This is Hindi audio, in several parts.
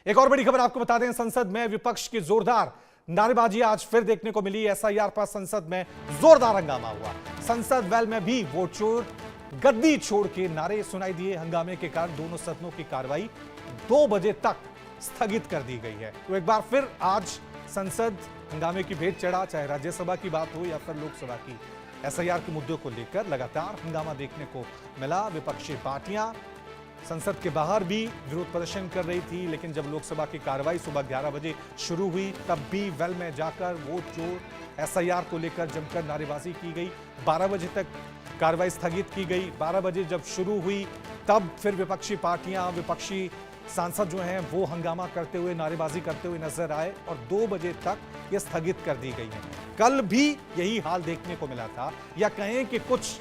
एक और बड़ी खबर आपको बता दें, संसद में विपक्ष की जोरदार नारेबाजी आज फिर देखने को मिली। एसआईआर पर संसद में जोरदार हंगामा हुआ। संसद वेल में भी वोट चोर गद्दी छोड़ के नारे सुनाई दिए। हंगामे के कारण दोनों सदनों की कार्रवाई 2 बजे तक स्थगित कर दी गई है। तो एक बार फिर आज संसद हंगामे की भेंट चढ़ा, चाहे राज्यसभा की बात हो या फिर लोकसभा की। एसआईआर के मुद्दों को लेकर लगातार हंगामा देखने को मिला। विपक्षी पार्टियां संसद के बाहर भी विरोध प्रदर्शन कर रही थी, लेकिन जब लोकसभा की कार्रवाई सुबह 11 बजे शुरू हुई तब भी वेल में जाकर वोट चोर एसआईआर को लेकर जमकर नारेबाजी की गई। 12 बजे तक कार्रवाई स्थगित की गई। 12 बजे जब शुरू हुई तब फिर विपक्षी पार्टियां, विपक्षी सांसद जो हैं वो हंगामा करते हुए, नारेबाजी करते हुए नजर आए और 2 बजे तक ये स्थगित कर दी गई है। कल भी यही हाल देखने को मिला था, या कहें कि कुछ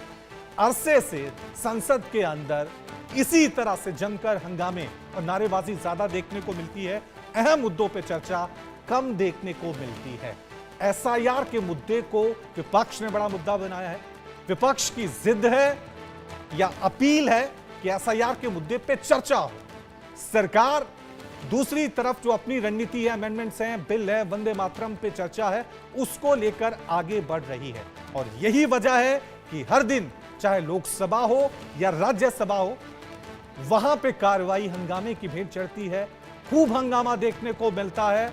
अरसे से संसद के अंदर इसी तरह से जमकर हंगामे और नारेबाजी ज्यादा देखने को मिलती है। अहम मुद्दों पे चर्चा कम देखने को मिलती है। एसआईआर के मुद्दे को विपक्ष ने बड़ा मुद्दा बनाया है। विपक्ष की जिद है या अपील है कि एसआईआर के मुद्दे पे चर्चा हो। सरकार दूसरी तरफ जो अपनी रणनीति है, अमेंडमेंट्स हैं, बिल है, वंदे मातरम पे चर्चा है, उसको लेकर आगे बढ़ रही है। और यही वजह है कि हर दिन चाहे लोकसभा हो या राज्यसभा हो, वहां पे कार्रवाई हंगामे की भेंट चढ़ती है। खूब हंगामा देखने को मिलता है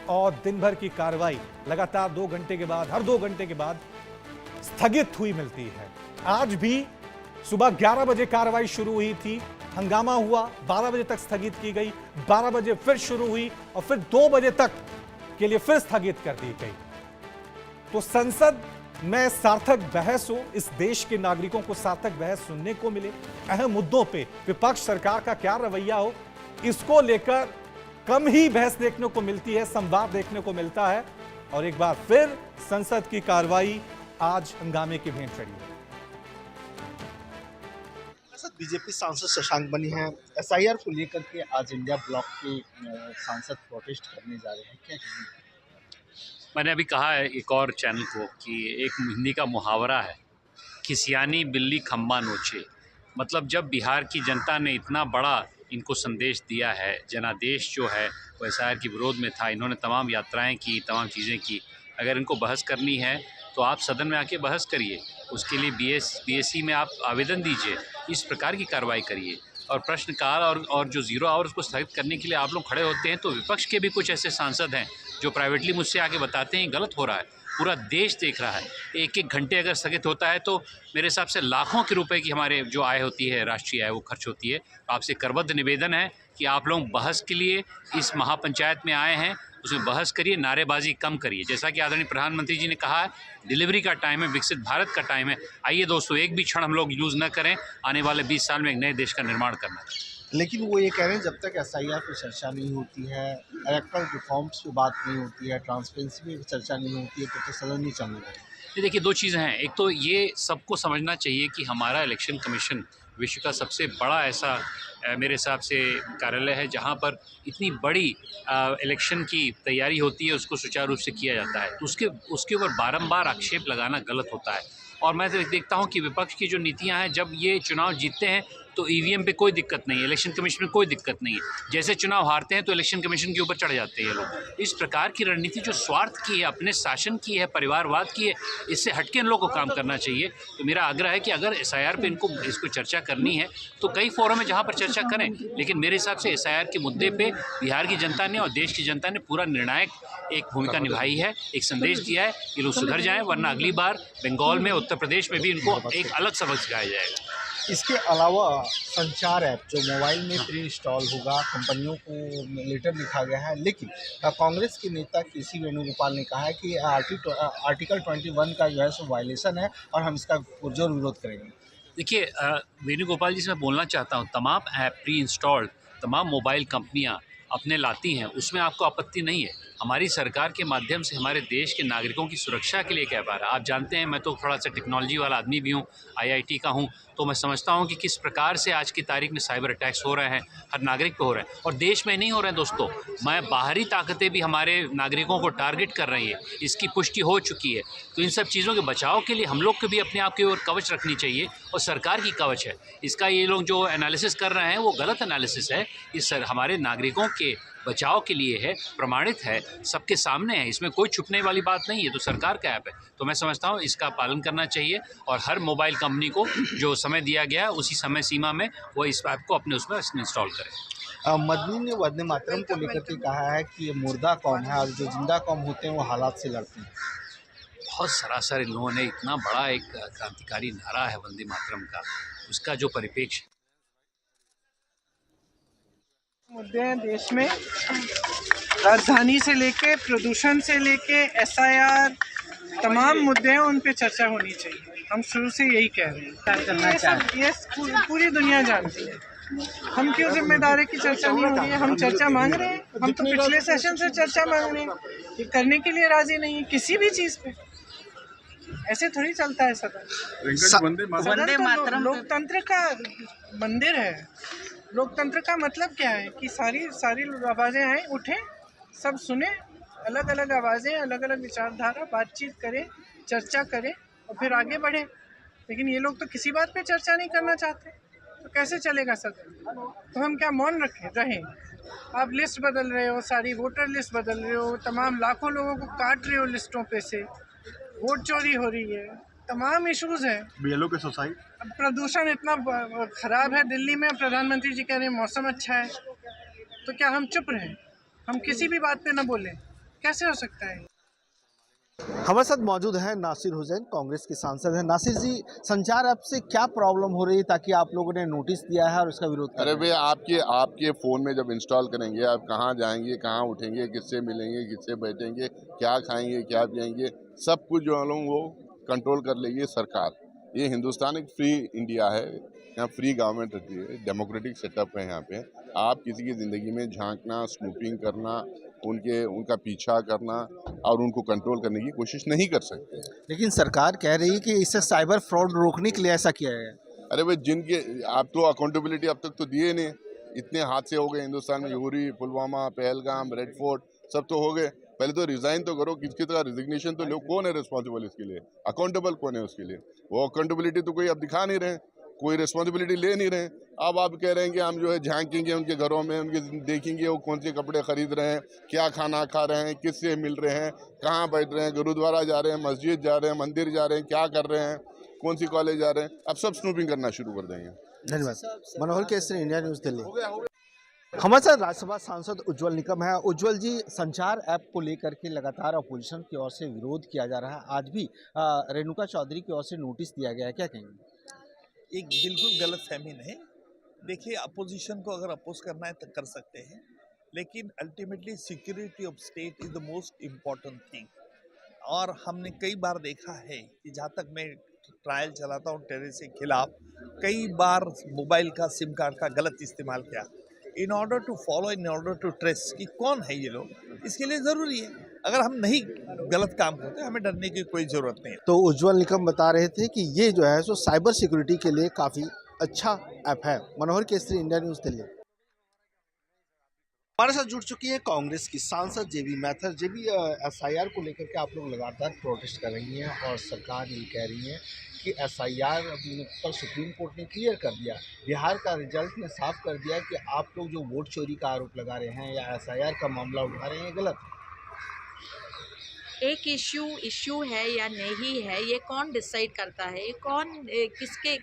और दिन भर की कार्रवाई लगातार 2 घंटे के बाद, हर 2 घंटे के बाद स्थगित हुई मिलती है। आज भी सुबह 11 बजे कार्रवाई शुरू हुई थी, हंगामा हुआ, 12 बजे तक स्थगित की गई, 12 बजे फिर शुरू हुई और फिर 2 बजे तक के लिए फिर स्थगित कर दी गई। तो संसद में सार्थक बहस हो, इस देश के नागरिकों को सार्थक बहस सुनने को मिले, अहम मुद्दों पे विपक्ष सरकार का क्या रवैया हो, इसको लेकर कम ही बहस देखने को मिलती है, संवाद देखने को मिलता है। और एक बार फिर संसद की कार्रवाई आज हंगामे की भेंट चढ़ी है। बीजेपी सांसद शशांक बनी हैं, एसआईआर को लेकर के आज इंडिया ब्लॉक के सांसद प्रोटेस्ट करने जा रहे हैं, क्या कहेंगे? मैंने अभी कहा है एक और चैनल को कि एक हिंदी का मुहावरा है, खिसियानी बिल्ली खम्बा नोचे। मतलब जब बिहार की जनता ने इतना बड़ा इनको संदेश दिया है, जनादेश जो है वो एसआईआर के विरोध में था, इन्होंने तमाम यात्राएं की, तमाम चीज़ें की। अगर इनको बहस करनी है तो आप सदन में आके बहस करिए, उसके लिए बीएससी में आप आवेदन दीजिए, इस प्रकार की कार्रवाई करिए। और प्रश्नकाल और जो 0 आवर्स को स्थगित करने के लिए आप लोग खड़े होते हैं, तो विपक्ष के भी कुछ ऐसे सांसद हैं जो प्राइवेटली मुझसे आके बताते हैं गलत हो रहा है, पूरा देश देख रहा है। 1-1 घंटे अगर स्थगित होता है तो मेरे हिसाब से लाखों के रुपए की हमारे जो आय होती है, राष्ट्रीय आय, वो खर्च होती है। आपसे करबद्ध निवेदन है कि आप लोग बहस के लिए इस महापंचायत में आए हैं, उसमें बहस करिए, नारेबाजी कम करिए। जैसा कि आदरणीय प्रधानमंत्री जी ने कहा है, डिलीवरी का टाइम है, विकसित भारत का टाइम है। आइए दोस्तों, एक भी क्षण हम लोग यूज़ न करें, आने वाले 20 साल में एक नए देश का निर्माण करना है। लेकिन वो ये कह रहे हैं जब तक एसआईआर पर चर्चा नहीं होती है, इलेक्टोरल रिफॉर्म्स पे बात नहीं होती है, ट्रांसपेरेंसी पे चर्चा नहीं होती है, तो सदन नहीं चलने देगा। ये देखिए, 2 चीज़ें हैं। एक तो ये सबको समझना चाहिए कि हमारा इलेक्शन कमीशन विश्व का सबसे बड़ा ऐसा मेरे हिसाब से कार्यालय है जहाँ पर इतनी बड़ी इलेक्शन की तैयारी होती है, उसको सुचारू रूप से किया जाता है। तो उसके ऊपर बारंबार आक्षेप लगाना गलत होता है। और मैं तो देखता हूँ कि विपक्ष की जो नीतियाँ हैं, जब ये चुनाव जीतते हैं तो ईवीएम पे कोई दिक्कत नहीं है, इलेक्शन कमीशन में कोई दिक्कत नहीं है। जैसे चुनाव हारते हैं तो इलेक्शन कमीशन के ऊपर चढ़ जाते हैं ये लोग। इस प्रकार की रणनीति जो स्वार्थ की है, अपने शासन की है, परिवारवाद की है, इससे हटके इन लोगों को काम करना चाहिए। तो मेरा आग्रह है कि अगर एसआईआर पे इसको चर्चा करनी है तो कई फोरम है जहाँ पर चर्चा करें, लेकिन मेरे हिसाब से एसआईआर के मुद्दे पर बिहार की जनता ने और देश की जनता ने पूरा निर्णायक एक भूमिका निभाई है, एक संदेश दिया है कि लोग सुधर जाएं, वरना अगली बार बंगाल में, उत्तर प्रदेश में भी इनको एक अलग सबक सिखाया जाएगा। इसके अलावा संचार ऐप जो मोबाइल में प्री इंस्टॉल होगा, कंपनियों को लेटर लिखा गया है, लेकिन कांग्रेस के नेता केसी वेणुगोपाल ने कहा है कि आर्टिकल 21 का जो है सो वायलेशन है और हम इसका पुरजोर विरोध करेंगे। देखिए, वेणुगोपाल जी से मैं बोलना चाहता हूँ, तमाम ऐप प्री इंस्टॉल्ड तमाम मोबाइल कंपनियाँ अपने लाती हैं, उसमें आपको आपत्ति नहीं है। हमारी सरकार के माध्यम से हमारे देश के नागरिकों की सुरक्षा के लिए क्या बात है। आप जानते हैं, मैं तो थोड़ा सा टेक्नोलॉजी वाला आदमी भी हूँ, आईआईटी का हूँ, तो मैं समझता हूँ कि किस प्रकार से आज की तारीख में साइबर अटैक्स हो रहे हैं, हर नागरिक पे हो रहे हैं। और देश में नहीं हो रहे हैं दोस्तों, मैं बाहरी ताकतें भी हमारे नागरिकों को टारगेट कर रही है, इसकी पुष्टि हो चुकी है। तो इन सब चीज़ों के बचाव के लिए हम लोग को भी अपने आप की ओर कवच रखनी चाहिए, और सरकार की कवच है। इसका ये लोग जो एनालिसिस कर रहे हैं वो गलत एनालिसिस है। इस हमारे नागरिकों के बचाव के लिए है, प्रमाणित है, सबके सामने है, इसमें कोई छुपने वाली बात नहीं है। तो सरकार का ऐप है, तो मैं समझता हूँ इसका पालन करना चाहिए और हर मोबाइल कंपनी को जो समय दिया गया है उसी समय सीमा में वो इस ऐप को अपने उसमें इंस्टॉल करें। मदनी ने वंदे मातरम को लेकर के कहा है कि ये मुर्दा कौम है और जो जिंदा कौम होते हैं वो हालात से लड़ते हैं। बहुत सरासर इन लोगों ने इतना बड़ा एक क्रांतिकारी नारा है वंदे मातरम का, उसका जो परिप्रेक्ष्य मुद्दे हैं देश में, राजधानी से लेके प्रदूषण से लेके SIR तमाम मुद्दे हैं, उन पे चर्चा होनी चाहिए। हम शुरू से यही कह रहे हैं, ये पूरी दुनिया जानती है। हम क्यों जिम्मेदारी की चर्चा नहीं हो रही है? हम चर्चा मांग रहे हैं, हम तो पिछले सेशन से चर्चा मांग रहे हैं, ये करने के लिए राजी नहीं है किसी भी चीज़ पे। ऐसे थोड़ी चलता है सदन। वंदे मातरम लोकतंत्र का मंदिर है। लोकतंत्र का मतलब क्या है कि सारी आवाज़ें आए, उठें, सब सुने, अलग अलग आवाज़ें, अलग अलग विचारधारा, बातचीत करें, चर्चा करें और फिर आगे बढ़े। लेकिन ये लोग तो किसी बात पे चर्चा नहीं करना चाहते, तो कैसे चलेगा सदन? तो हम क्या मौन रहें? आप लिस्ट बदल रहे हो, सारी वोटर लिस्ट बदल रहे हो, तमाम लाखों लोगों को काट रहे हो लिस्टों पे से, वोट चोरी हो रही है, तमाम इश्यूज हैं। BLO के सोसाइटी, प्रदूषण इतना खराब है दिल्ली में, प्रधानमंत्री जी कह रहे हैं मौसम अच्छा है, तो क्या हम चुप रहें? हम किसी भी बात पे न बोलें? कैसे हो सकता है? हमारे साथ मौजूद हैं नासिर हुसैन, कांग्रेस के सांसद हैं। नासिर जी, संचार ऐप से क्या प्रॉब्लम हो रही है ताकि आप लोगों ने नोटिस दिया है और इसका विरोध कर रहे हैं? अरे भाई, आपके फ़ोन में जब इंस्टॉल करेंगे, आप कहाँ जाएंगे, कहाँ उठेंगे, किससे मिलेंगे, किससे बैठेंगे, क्या खाएंगे, क्या पिएंगे, सब कुछ जो है वो कंट्रोल कर लेगी सरकार। ये हिंदुस्तान एक फ्री इंडिया है, यहाँ फ्री गवर्नमेंट रहती है, डेमोक्रेटिक सेटअप है यहाँ पे। आप किसी की ज़िंदगी में झांकना, स्नूपिंग करना, उनका पीछा करना और उनको कंट्रोल करने की कोशिश नहीं कर सकते। लेकिन सरकार कह रही है कि इससे साइबर फ्रॉड रोकने के लिए ऐसा किया है। अरे भाई, आप तो अकाउंटेबिलिटी अब तक तो दिए नहीं। इतने हादसे हो गए हिंदुस्तान में, Yuri, Pulwama, Pahalgam, red fort, सब तो हो गए। पहले तो रिजाइन तो करो, किसकी तरह रिजिग्नेशन तो लो, कौन है रिस्पॉन्सिबल इसके लिए, अकाउंटेबल कौन है उसके लिए? वो अकाउंटेबिलिटी तो कोई अब दिखा नहीं रहे, कोई रिस्पॉन्सिबिलिटी ले नहीं रहे। अब आप कह रहे हैं कि हम जो है झांकेंगे उनके घरों में, उनके देखेंगे वो कौन से कपड़े खरीद रहे हैं, क्या खाना खा रहे हैं, किससे मिल रहे हैं, कहाँ बैठ रहे हैं, गुरुद्वारा जा रहे हैं, मस्जिद जा रहे हैं, मंदिर जा रहे हैं, क्या कर रहे हैं, कौन सी कॉलेज जा रहे हैं, अब सब स्नूपिंग करना शुरू कर देंगे। धन्यवाद। मनोहर केसरी, इंडिया न्यूज़ दिल्ली। हमारे साथ राज्यसभा सांसद उज्जवल निकम है। उज्जवल जी, संचार ऐप को लेकर के लगातार अपोजिशन की ओर से विरोध किया जा रहा है। आज भी रेणुका चौधरी की ओर से नोटिस दिया गया है, क्या कहेंगे? एक बिल्कुल गलत फहमी नहीं। देखिए, अपोजिशन को अगर अपोज करना है तो कर सकते हैं, लेकिन ultimately security of state is the most important thing. और हमने कई बार देखा है कि जहाँ तक मैं ट्रायल चलाता हूँ टेररिस्ट के खिलाफ, कई बार मोबाइल का सिम कार्ड का गलत इस्तेमाल किया in order to follow, in order to trace कि कौन है ये लोग। इसके लिए ज़रूरी है, अगर हम नहीं गलत काम करते हमें डरने की कोई ज़रूरत नहीं है। तो उज्जवल निकम बता रहे थे कि ये जो है सो साइबर सिक्योरिटी के लिए काफ़ी अच्छा ऐप है। मनोहर केसरी, इंडिया न्यूज़ दिल्ली। हमारे साथ जुड़ चुकी है कांग्रेस की सांसद जेबी मैथर। जेबी, SIR को लेकर के आप लोग लगातार प्रोटेस्ट कर रही हैं और सरकार ये कह रही है कि SIR पर सुप्रीम कोर्ट ने क्लियर कर दिया, बिहार का रिजल्ट ने साफ कर दिया कि आप लोग जो वोट चोरी का आरोप लगा रहे हैं या SIR का मामला उठा रहे हैं, गलत। एक इशू है या नहीं है, ये कौन डिसाइड करता है? ये कौन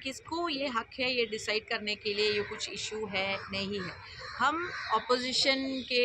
किसको ये हक है ये डिसाइड करने के लिए ये कुछ इशू है नहीं है? हम ऑपोजिशन के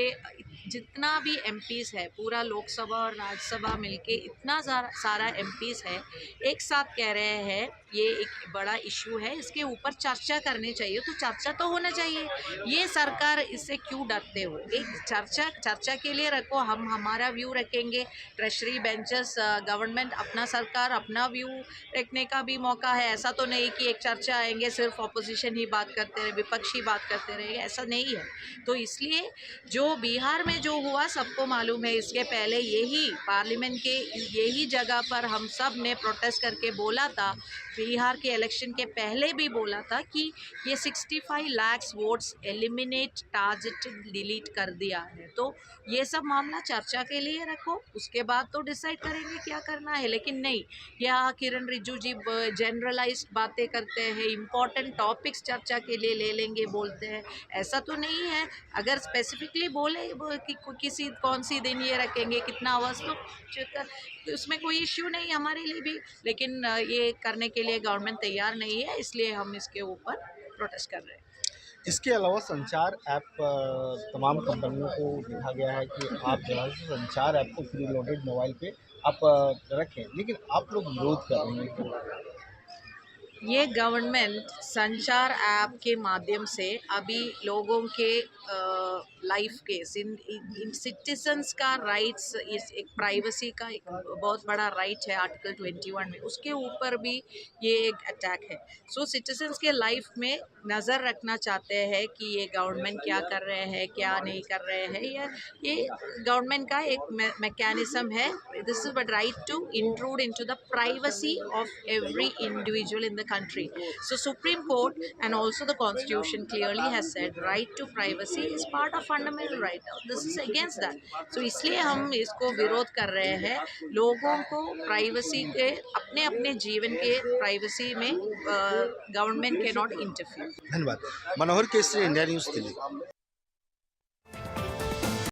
जितना भी MPs है, पूरा लोकसभा और राज्यसभा मिलके इतना सारा MPs है, एक साथ कह रहे हैं ये एक बड़ा इशू है, इसके ऊपर चर्चा करनी चाहिए। तो चर्चा तो होना चाहिए। ये सरकार इससे क्यों डरते हो? एक चर्चा के लिए रखो, हम हमारा व्यू रखेंगे, ट्रेशरी बेंचेस, गवर्नमेंट अपना, सरकार अपना व्यू रखने का भी मौका है। ऐसा तो नहीं कि एक चर्चा आएंगे सिर्फ ऑपोजिशन ही बात करते रहे, विपक्ष ही बात करते रहेंगे, ऐसा नहीं है। तो इसलिए जो बिहार में जो हुआ सबको मालूम है। इसके पहले यही पार्लियामेंट के यही जगह पर हम सब ने प्रोटेस्ट करके बोला था बिहार के इलेक्शन के पहले भी बोला था कि ये 65 lakh votes eliminate targeted delete कर दिया है। तो ये सब मामला चर्चा के लिए रखो, उसके बाद तो डिसाइड करेंगे क्या करना है। लेकिन नहीं, यहाँ किरण रिजिजू जी जनरलाइज्ड बातें करते हैं, इम्पॉर्टेंट टॉपिक्स चर्चा के लिए ले लेंगे बोलते हैं, ऐसा तो नहीं है। अगर स्पेसिफिकली बोले कि किसी कौन सी दिन ये रखेंगे कितना आवाज़, तो उसमें कोई इश्यू नहीं हमारे लिए भी। लेकिन ये करने के लिए गवर्नमेंट तैयार नहीं है, इसलिए हम इसके ऊपर प्रोटेस्ट कर रहे हैं। इसके अलावा संचार ऐप तमाम कंपनियों को लिखा गया है कि आप जो है संचार ऐप को प्री लोडेड मोबाइल पे आप रखें, लेकिन आप लोग विरोध कर रहे हैं। ये गवर्नमेंट संचार ऐप के माध्यम से अभी लोगों के लाइफ के इन सिटीजन्स का राइट्स, इस एक प्राइवेसी का एक बहुत बड़ा राइट है आर्टिकल 21 में, उसके ऊपर भी ये एक अटैक है। सो सिटीजन्स के लाइफ में नज़र रखना चाहते हैं कि ये गवर्नमेंट क्या कर रहे हैं क्या नहीं कर रहे हैं, ये गवर्नमेंट का एक मैकेनिज्म है। This is but right to intrude into the privacy of every individual in the country. So Supreme Court and also the Constitution clearly has said right to privacy is part of fundamental right. This is against that. So इसलिए हम इसको विरोध कर रहे हैं। लोगों को प्राइवेसी के अपने अपने जीवन के प्राइवेसी में गवर्नमेंट कैन नॉट इंटरफियर। धन्यवाद। मनोहर केसरी, इंडिया न्यूज़ दिल्ली।